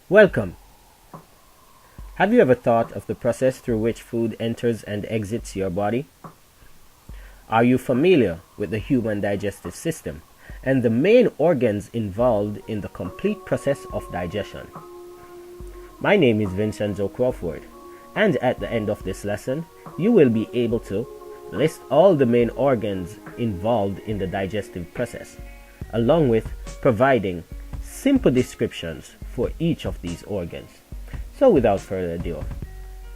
Welcome! Have you ever thought of the process through which food enters and exits your body? Are you familiar with the human digestive system and the main organs involved in the complete process of digestion? My name is Vincenzo Crawford, and at the end of this lesson, you will be able to list all the main organs involved in the digestive process, along with providing simple descriptions for each of these organs. So without further ado,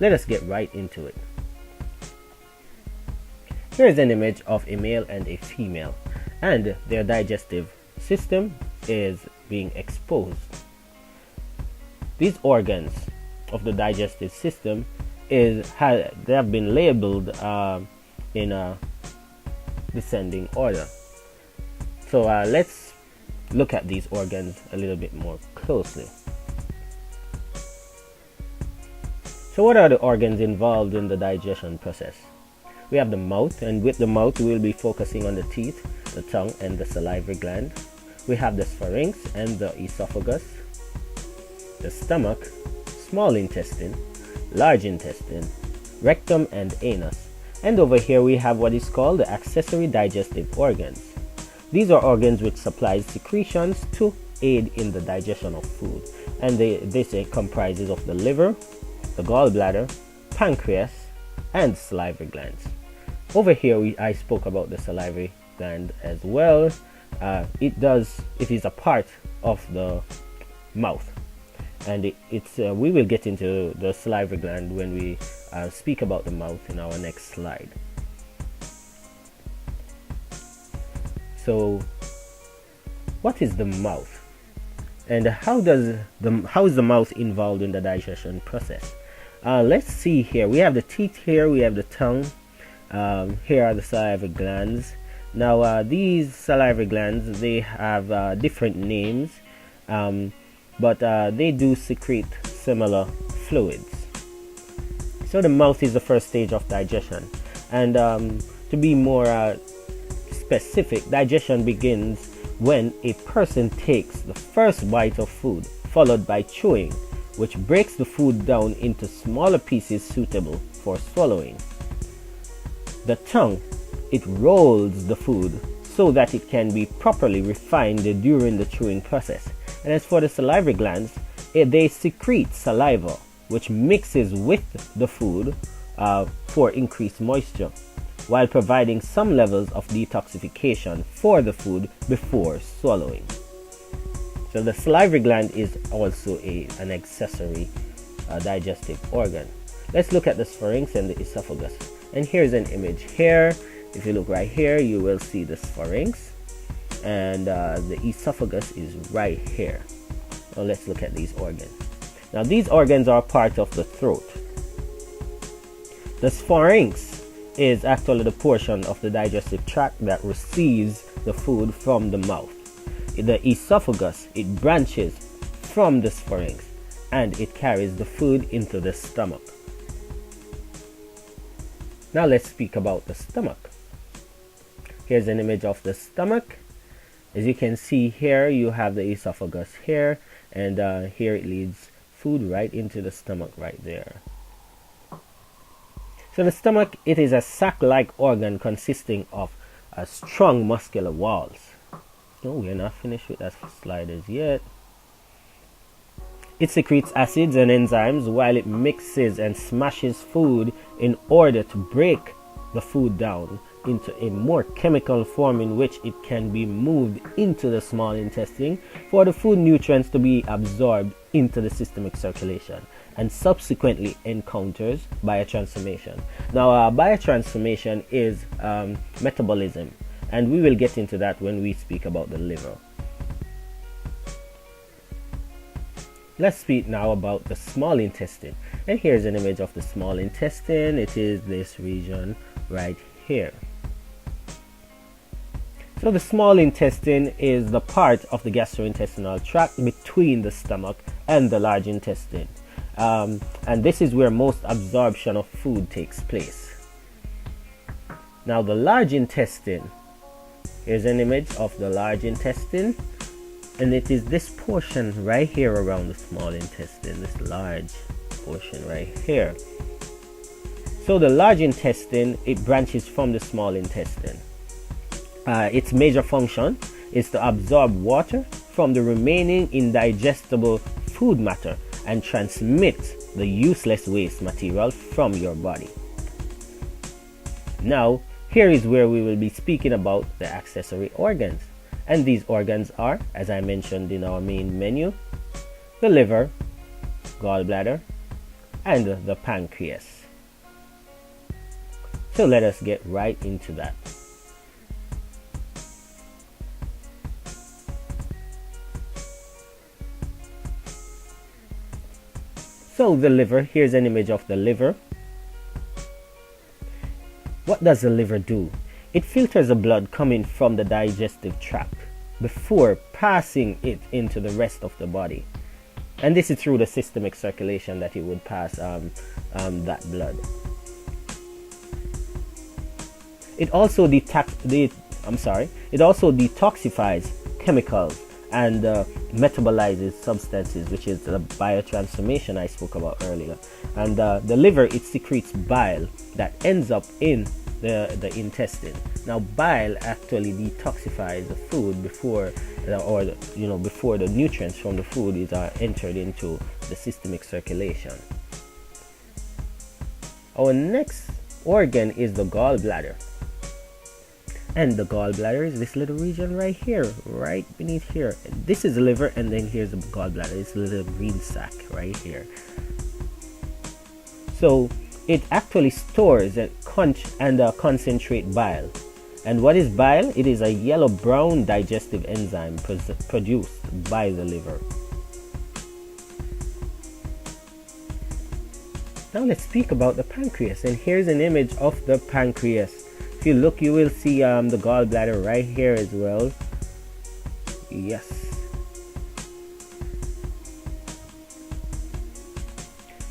let us get right into it. Here is an image of a male and a female, and their digestive system is being exposed. These organs of the digestive system they have been labeled in a descending order. So let's look at these organs a little bit more closely. So what are the organs involved in the digestion process? We have the mouth, and with the mouth we will be focusing on the teeth, the tongue, and the salivary gland. We have the pharynx and the esophagus, the stomach, small intestine, large intestine, rectum, and anus. And over here we have what is called the accessory digestive organs. These are organs which supply secretions to aid in the digestion of food, and this comprises of the liver, the gallbladder, pancreas, and salivary glands. Over here I spoke about the salivary gland as well. It is a part of the mouth, and we will get into the salivary gland when we speak about the mouth in our next slide. So what is the mouth, and how is the mouth involved in the digestion process? Let's see here. We have the teeth here, we have the tongue, here are the salivary glands. Now these salivary glands, they have different names, but they do secrete similar fluids. So the mouth is the first stage of digestion, and to be more specific, digestion begins when a person takes the first bite of food, followed by chewing, which breaks the food down into smaller pieces suitable for swallowing. The tongue, it rolls the food so that it can be properly refined during the chewing process. And as for the salivary glands, they secrete saliva, which mixes with the food for increased moisture, while providing some levels of detoxification for the food before swallowing. So the salivary gland is also an accessory digestive organ. Let's look at the pharynx and the esophagus. And here's an image here. If you look right here, you will see the pharynx, and the esophagus is right here. Now let's look at these organs. Now these organs are part of the throat. The pharynx is actually the portion of the digestive tract that receives the food from the mouth. The esophagus, it branches from the pharynx, and it carries the food into the stomach. Now let's speak about the stomach. Here's an image of the stomach. As you can see here, you have the esophagus here, and here it leads food right into the stomach right there. So the stomach, it is a sac-like organ consisting of strong muscular walls. No, we're not finished with that slide as yet. It secretes acids and enzymes while it mixes and smashes food in order to break the food down into a more chemical form in which it can be moved into the small intestine for the food nutrients to be absorbed into the systemic circulation and subsequently encounters biotransformation. Now biotransformation is metabolism, and we will get into that when we speak about the liver. Let's speak now about the small intestine, and here's an image of the small intestine. It is this region right here. So the small intestine is the part of the gastrointestinal tract between the stomach and the large intestine, and this is where most absorption of food takes place. Now the large intestine, here's an image of the large intestine. And it is this portion right here around the small intestine, this large portion right here. So the large intestine, it branches from the small intestine. Its major function is to absorb water from the remaining indigestible food matter and transmit the useless waste material from your body. Now, here is where we will be speaking about the accessory organs. And these organs are, as I mentioned in our main menu, the liver, gallbladder, and the pancreas. So let us get right into that. So the liver, here's an image of the liver. What does the liver do? It filters the blood coming from the digestive tract before passing it into the rest of the body. And this is through the systemic circulation that it would pass that blood. It also detoxifies chemicals and metabolizes substances, which is the biotransformation I spoke about earlier. And the liver, it secretes bile that ends up in the intestine. Now bile actually detoxifies the food before the nutrients from the food is entered into the systemic circulation. Our next organ is the gallbladder. And the gallbladder is this little region right here, right beneath here. This is the liver, and then here's the gallbladder. This little green sac right here. So it actually stores and concentrate bile. And what is bile? It is a yellow-brown digestive enzyme produced by the liver. Now let's speak about the pancreas. And here's an image of the pancreas. If you look, you will see the gallbladder right here as well. Yes.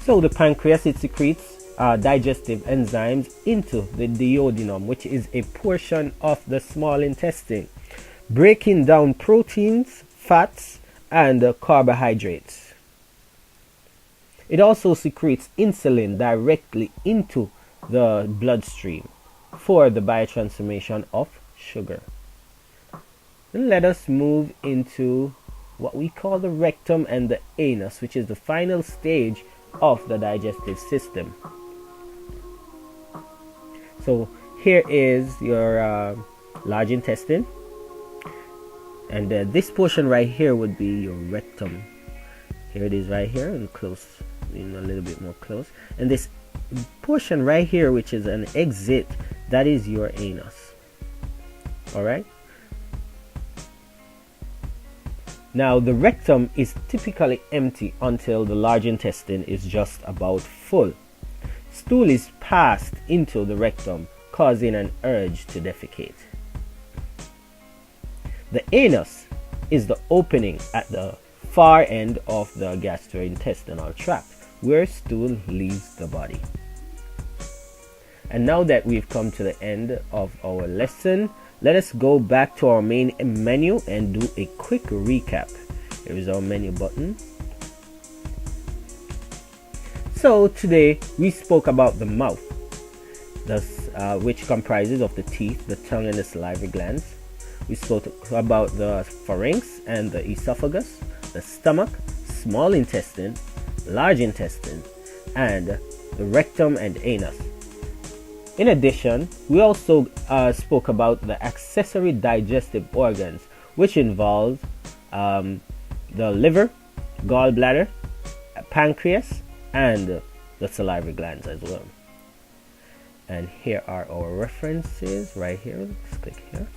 So the pancreas, it secretes digestive enzymes into the duodenum, which is a portion of the small intestine, breaking down proteins, fats, and carbohydrates. It also secretes insulin directly into the bloodstream for the biotransformation of sugar. Then let us move into what we call the rectum and the anus, which is the final stage of the digestive system. So here is your large intestine, and this portion right here would be your rectum. Here it is right here, and close, a little bit more close. And this portion right here, which is an exit, that is your anus. All right. Now the rectum is typically empty until the large intestine is just about full. Stool is passed into the rectum, causing an urge to defecate. The anus is the opening at the far end of the gastrointestinal tract, where stool leaves the body. And now that we've come to the end of our lesson, let us go back to our main menu and do a quick recap. Here is our menu button. So today we spoke about the mouth, which comprises of the teeth, the tongue, and the salivary glands. We spoke about the pharynx and the esophagus, the stomach, small intestine, large intestine, and the rectum and anus. In addition, we also spoke about the accessory digestive organs, which involve the liver, gallbladder, pancreas, and the salivary glands as well. And here are our references right here. Let's click here.